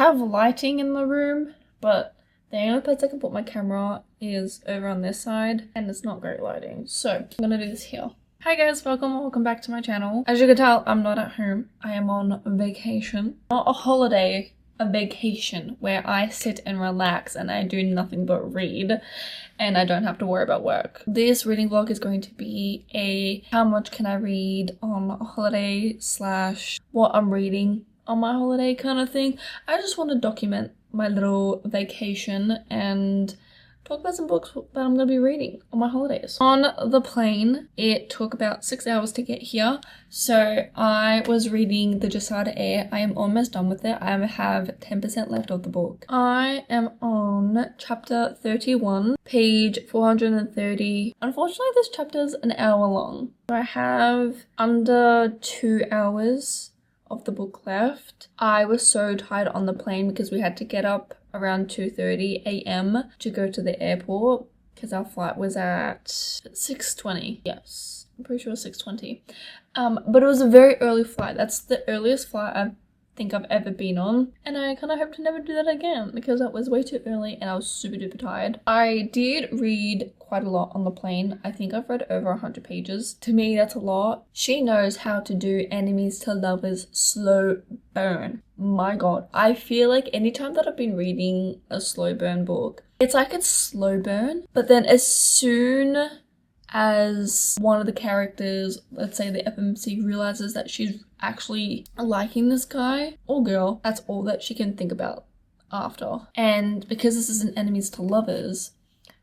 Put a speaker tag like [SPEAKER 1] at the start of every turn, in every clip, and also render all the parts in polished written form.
[SPEAKER 1] have lighting in the room, but the only place I can put my camera is over on this side, and it's not great lighting. So I'm gonna do this here. Hi guys, welcome back to my channel. As you can tell, I'm not at home. I am on vacation. Not a holiday, a vacation where I sit and relax and I do nothing but read and I don't have to worry about work. This reading vlog is going to be a how much can I read on a holiday / what I'm reading on my holiday kind of thing. I just want to document my little vacation and talk about some books that I'm going to be reading on my holidays. On the plane, it took about 6 hours to get here. So I was reading The Jessada Air. I am almost done with it. I have 10% left of the book. I am on chapter 31, page 430. Unfortunately, this chapter is an hour long. So I have under 2 hours of the book left. I was so tired on the plane because we had to get up around 2:30 a.m. to go to the airport because our flight was at 6:20. Yes, I'm pretty sure it was 6:20. But it was a very early flight. That's the earliest flight I think I've ever been on, and I kind of hope to never do that again because that was way too early and I was super duper tired. I did read quite a lot on the plane. I think I've read over 100 pages. To me, that's a lot. She knows how to do enemies to lovers slow burn. My god, I feel like anytime that I've been reading a slow burn book, it's like it's slow burn, but then as soon as one of the characters, let's say the FMC, realizes that she's actually liking this guy or girl, that's all that she can think about after. And because this is an enemies to lovers,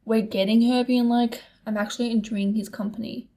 [SPEAKER 1] we're getting her being like, I'm actually enjoying his company,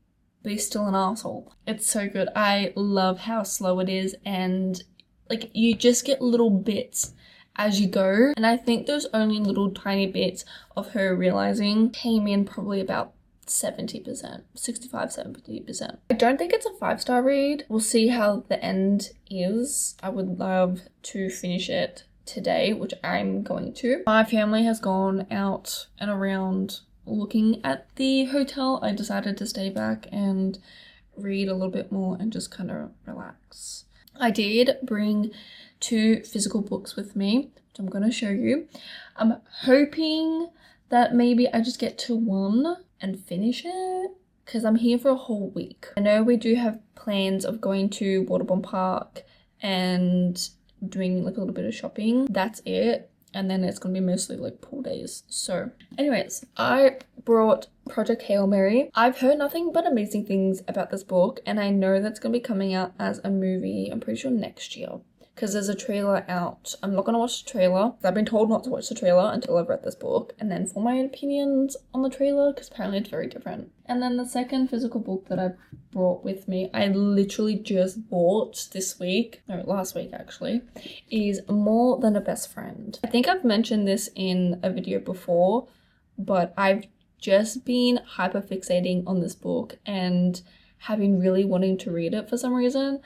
[SPEAKER 1] but he's still an asshole. It's so good. I love how slow it is, and like you just get little bits as you go. And I think those only little tiny bits of her realizing came in probably about 70%, 65-70%. I don't think it's a 5-star read. We'll see how the end is. I would love to finish it today, which I'm going to. My family has gone out and around looking at the hotel. I decided to stay back and read a little bit more and just kind of relax. I did bring 2 physical books with me, which I'm going to show you. I'm hoping that maybe I just get to 1 and finish it because I'm here for a whole week. I know we do have plans of going to Waterbourne Park and doing like a little bit of shopping. That's it. And then it's gonna be mostly like pool days. So anyways, I brought Project Hail Mary. I've heard nothing but amazing things about this book, and I know that's gonna be coming out as a movie, I'm pretty sure next year, because there's a trailer out. I'm not gonna watch the trailer. I've been told not to watch the trailer until I've read this book, and then form my opinions on the trailer, because apparently it's very different. And then the second physical book that I brought with me, I literally just bought this week, no, last week actually, is More Than a Best Friend. I think I've mentioned this in a video before, but I've just been hyper fixating on this book and have been really wanting to read it for some reason,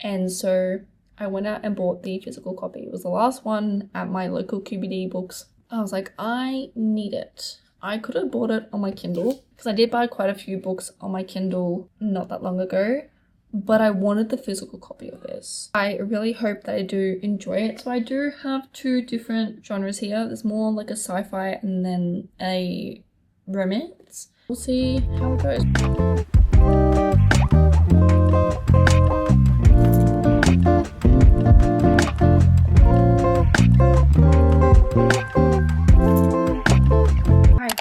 [SPEAKER 1] and so I went out and bought the physical copy. It was the last one at my local QBD books. I was like, I need it. I could have bought it on my Kindle because I did buy quite a few books on my Kindle not that long ago, but I wanted the physical copy of this. I really hope that I do enjoy it. So I do have 2 different genres here. There's more like a sci-fi and then a romance. We'll see how it goes.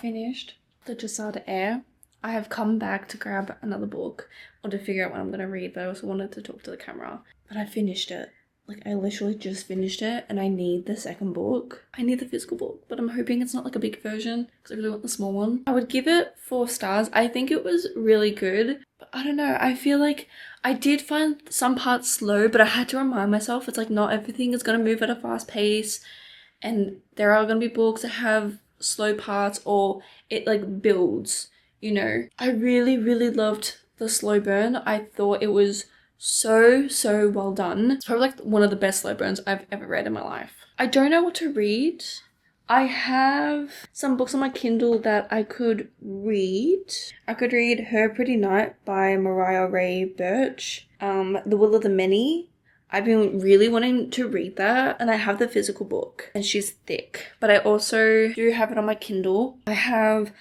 [SPEAKER 1] Finished The Jessada Air. I have come back to grab another book or to figure out what I'm going to read, but I also wanted to talk to the camera. But I finished it. Like, I literally just finished it, and I need the second book. I need the physical book, but I'm hoping it's not like a big version because I really want the small one. I would give it 4 stars. I think it was really good, but I don't know. I feel like I did find some parts slow, but I had to remind myself it's like not everything is going to move at a fast pace, and there are going to be books that have slow parts or it like builds, you know. I really loved the slow burn. I thought it was so well done. It's probably like one of the best slow burns I've ever read in my life. I don't know what to read. I have some books on my Kindle that I could read. I could read Her Pretty Night by Mariah Ray Birch, The Will of the Many. I've been really wanting to read that, and I have the physical book and she's thick, but I also do have it on my Kindle. I have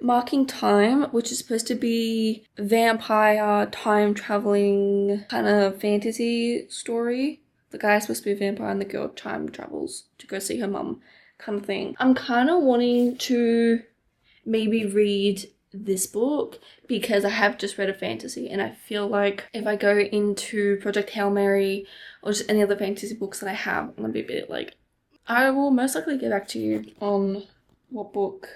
[SPEAKER 1] Marking Time, which is supposed to be vampire time traveling kind of fantasy story. The guy's supposed to be a vampire and the girl time travels to go see her mum kind of thing. I'm kind of wanting to maybe read this book because I have just read a fantasy, and I feel like if I go into Project Hail Mary or just any other fantasy books that I have, I'm gonna be a bit like, I will most likely get back to you on what book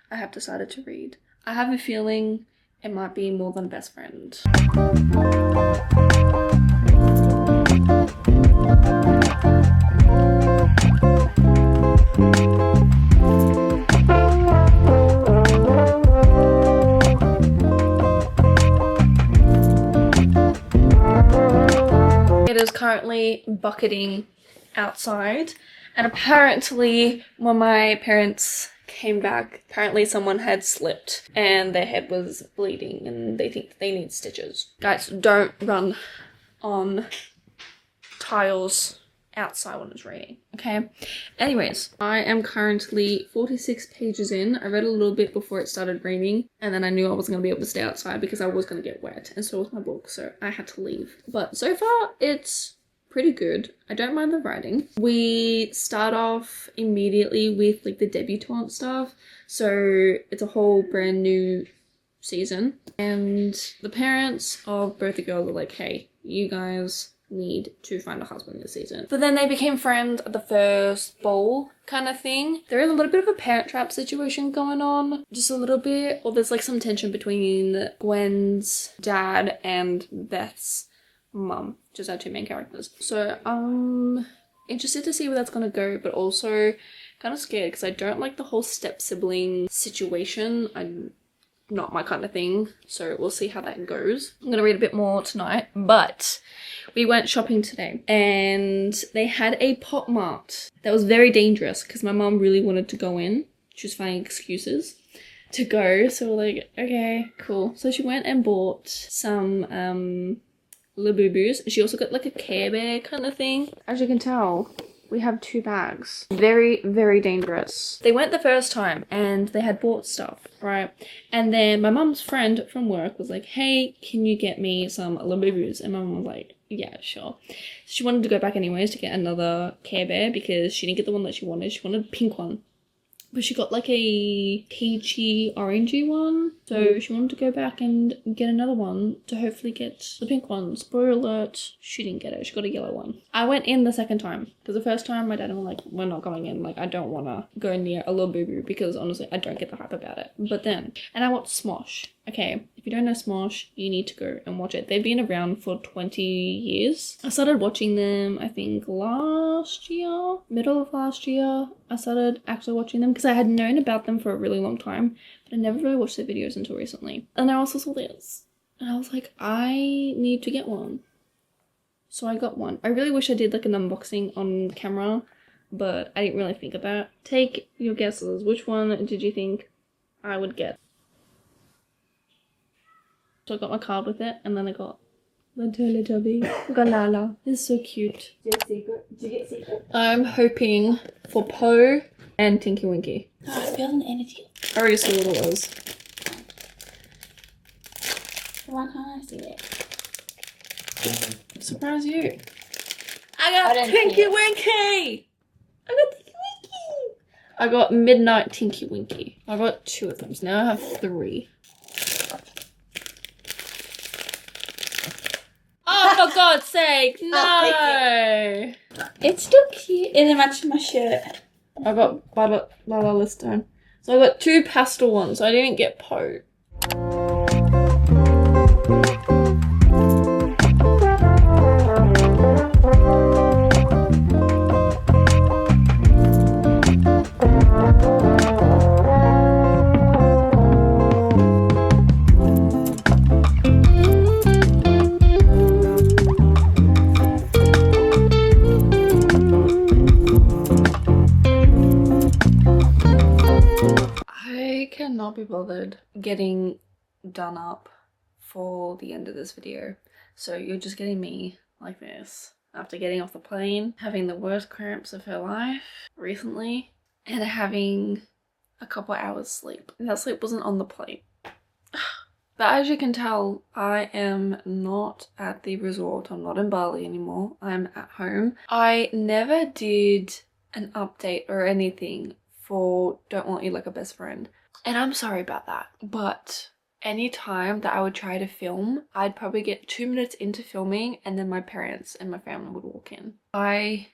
[SPEAKER 1] I have decided to read. I have a feeling it might be More Than Best Friend. It is currently bucketing outside, and apparently when my parents came back, apparently someone had slipped and their head was bleeding and they think they need stitches. Guys, don't run on tiles outside when it's raining, okay? Anyways, I am currently 46 pages in. I read a little bit before it started raining, and then I knew I wasn't going to be able to stay outside because I was going to get wet, and so was my book, so I had to leave. But so far, it's pretty good. I don't mind the writing. We start off immediately with like the debutante stuff, so it's a whole brand new season, and the parents of both the girls are like, hey, you guys need to find a husband this season. But then they became friends at the first ball kind of thing. There is a little bit of a parent trap situation going on, just a little bit, or there's like some tension between Gwen's dad and Beth's mum, just our two main characters. So interested to see where that's gonna go, but also kind of scared because I don't like the whole step sibling situation. I'm not my kind of thing, so we'll see how that goes. I'm gonna read a bit more tonight, but we went shopping today and they had a pop mart that was very dangerous because my mom really wanted to go in. She was finding excuses to go, so we're like, okay, cool. So she went and bought some Labubus. She also got like a Care Bear kind of thing. As you can tell, we have two bags. Very, very dangerous. They went the first time and they had bought stuff, right? And then my mum's friend from work was like, hey, can you get me some Labubus? And my mum was like, yeah, sure. She wanted to go back anyways to get another Care Bear because she didn't get the one that she wanted. She wanted a pink one. But she got like a peachy, orangey one. So she wanted to go back and get another one to hopefully get the pink one. Spoiler alert, she didn't get it. She got a yellow one. I went in the second time. Because the first time my dad and I were like, we're not going in. Like, I don't want to go near a little boo-boo because honestly, I don't get the hype about it. But then, and I watched Smosh. Okay, if you don't know Smosh, you need to go and watch it. They've been around for 20 years. I started watching them, I think, last year. Middle of last year, I started actually watching them because I had known about them for a really long time, but I never really watched their videos until recently. And I also saw this, and I was like, I need to get one. So I got one. I really wish I did like an unboxing on camera, but I didn't really think of that. Take your guesses. Which one did you think I would get? So I got my card with it, and then I got the Teletubby. I got Lala. It's so cute.
[SPEAKER 2] Did you get secret?
[SPEAKER 1] I'm hoping for Poe and Tinky Winky.
[SPEAKER 2] Oh, it's building the energy.
[SPEAKER 1] I already saw what it was.
[SPEAKER 2] Why can't I see it?
[SPEAKER 1] Surprise you. I got
[SPEAKER 2] didn't
[SPEAKER 1] Tinky
[SPEAKER 2] see it.
[SPEAKER 1] Winky! I got Tinky Winky! I got Midnight Tinky Winky. I got two of them, so now I have three. Oh, for God's sake, no!
[SPEAKER 2] It's still cute. And it matches my shirt.
[SPEAKER 1] I got Lala Listone. So I got two pastel ones, so I didn't get Poe. I cannot be bothered getting done up for the end of this video, so you're just getting me like this. after getting off the plane, having the worst cramps of her life recently, and having a couple hours sleep. And that sleep wasn't on the plane. But as you can tell, I am not at the resort. I'm not in Bali anymore. I'm at home. I never did an update or anything for Don't Want You Like a Best Friend. And I'm sorry about that. But any time that I would try to film, I'd probably get 2 minutes into filming and then my parents and my family would walk in. I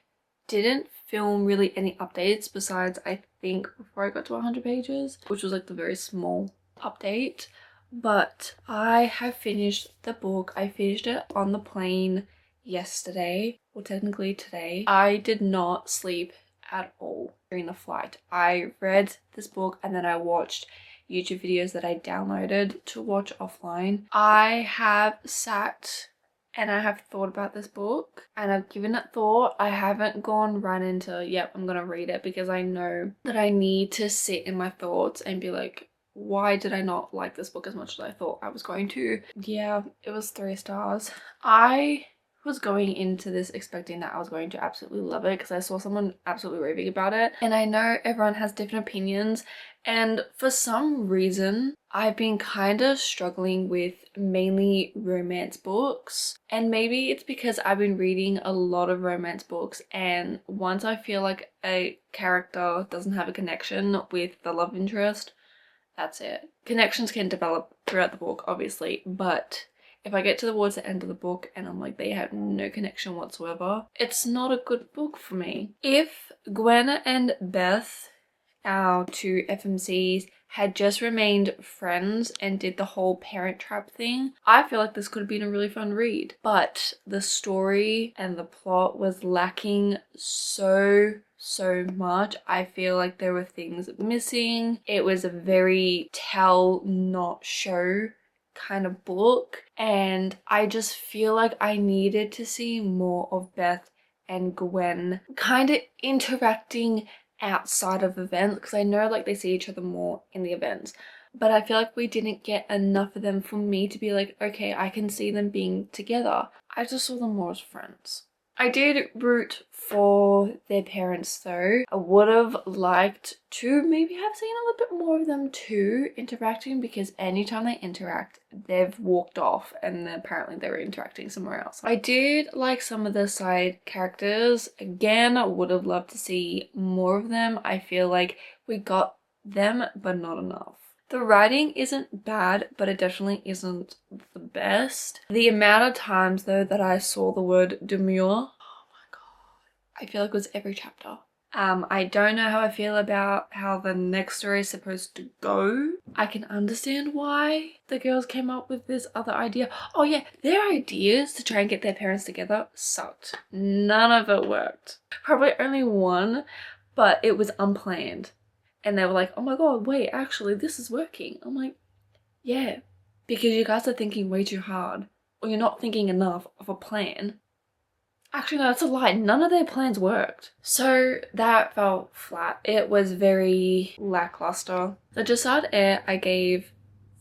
[SPEAKER 1] didn't film really any updates besides, I think, before I got to 100 pages, which was like the very small update. But I have finished the book. I finished it on the plane yesterday, or technically today. I did not sleep at all during the flight. I read this book and then I watched YouTube videos that I downloaded to watch offline. I have sat and I have thought about this book and I've given it thought. I haven't gone right into, yep, I'm gonna read it, because I know that I need to sit in my thoughts and be like, why did I not like this book as much as I thought I was going to? Yeah, it was 3 stars. I was going into this expecting that I was going to absolutely love it because I saw someone absolutely raving about it. And I know everyone has different opinions. And for some reason, I've been kind of struggling with mainly romance books. And maybe it's because I've been reading a lot of romance books, and once I feel like a character doesn't have a connection with the love interest, that's it. Connections can develop throughout the book, obviously, but if I get towards the end of the book and I'm like, they have no connection whatsoever, it's not a good book for me. If Gwen and Beth, our 2 FMCs, had just remained friends and did the whole parent trap thing, I feel like this could have been a really fun read. But the story and the plot was lacking so much. I feel like there were things missing. It was a very tell not show kind of book, and I just feel like I needed to see more of Beth and Gwen kind of interacting outside of events, because I know like they see each other more in the events, but I feel like we didn't get enough of them for me to be like, okay, I can see them being together. I just saw them more as friends. I did root for their parents though. I would have liked to maybe have seen a little bit more of them too interacting, because anytime they interact, they've walked off and apparently they were interacting somewhere else. I did like some of the side characters. Again, I would have loved to see more of them. I feel like we got them, but not enough. The writing isn't bad, but it definitely isn't the best. The amount of times though that I saw the word demure, oh my god, I feel like it was every chapter. I don't know how I feel about how the next story is supposed to go. I can understand why the girls came up with this other idea. Oh yeah, their ideas to try and get their parents together sucked. None of it worked. Probably only one, but it was unplanned. And they were like, oh my god, wait, actually this is working. I'm like, yeah, because you guys are thinking way too hard, or you're not thinking enough of a plan. Actually, no, that's a lie. None of their plans worked. So that felt flat. It was very lackluster. The Jasad Air I gave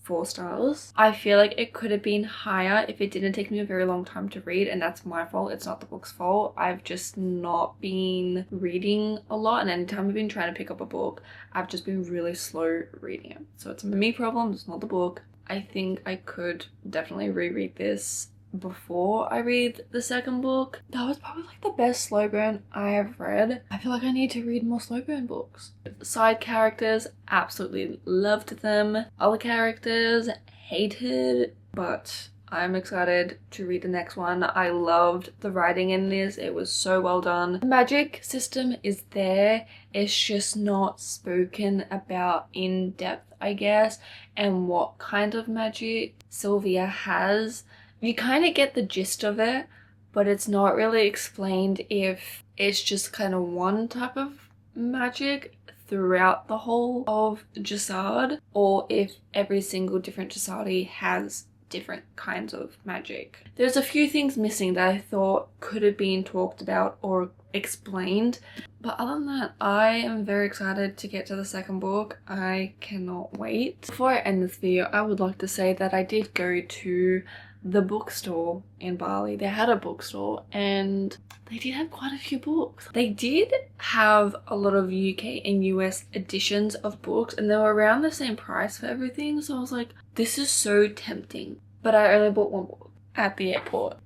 [SPEAKER 1] 4 stars. I feel like it could have been higher if it didn't take me a very long time to read, and that's my fault. It's not the book's fault. I've just not been reading a lot, and anytime I've been trying to pick up a book, I've just been really slow reading it. So it's a me problem, it's not the book. I think I could definitely reread this before I read the second book. That was probably like the best slow burn I have read. I feel like I need to read more slow burn books. Side characters, absolutely loved them. Other characters, hated, but I'm excited to read the next one. I loved the writing in this. It was so well done. The magic system is there. It's just not spoken about in depth, I guess, and what kind of magic Sylvia has. You kind of get the gist of it, but it's not really explained if it's just kind of one type of magic throughout the whole of Jasad, or if every single different Jasadi has different kinds of magic. There's a few things missing that I thought could have been talked about or explained, but other than that, I am very excited to get to the second book. I cannot wait. Before I end this video, I would like to say that I did go to the bookstore in Bali. They had a bookstore and they did have quite a few books. They did have a lot of UK and US editions of books and they were around the same price for everything. So I was like, this is so tempting. But I only bought one book at the airport.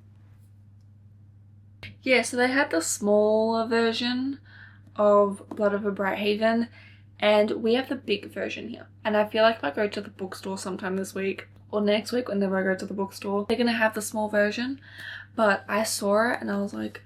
[SPEAKER 1] Yeah, so they had the smaller version of Blood of a Bright Haven and we have the big version here. And I feel like if I go to the bookstore sometime this week or next week, whenever I go to the bookstore, they're gonna have the small version. But I saw it and I was like,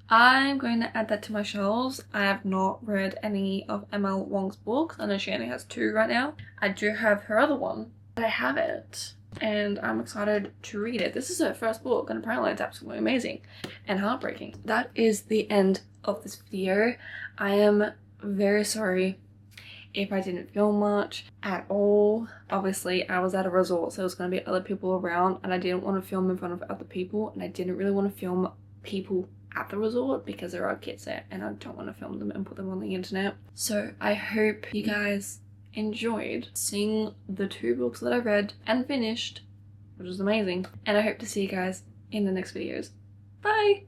[SPEAKER 1] I'm going to add that to my shelves. I have not read any of ML Wong's books. I know she only has 2 right now. I do have her other one, but I have it and I'm excited to read it. This is her first book and apparently it's absolutely amazing and heartbreaking. That is the end of this video. I am very sorry if I didn't film much at all. Obviously I was at a resort, so there's going to be other people around and I didn't want to film in front of other people and I didn't really want to film people at the resort because there are kids there and I don't want to film them and put them on the internet. So I hope you guys enjoyed seeing the 2 books that I read and finished, which was amazing, and I hope to see you guys in the next videos. Bye!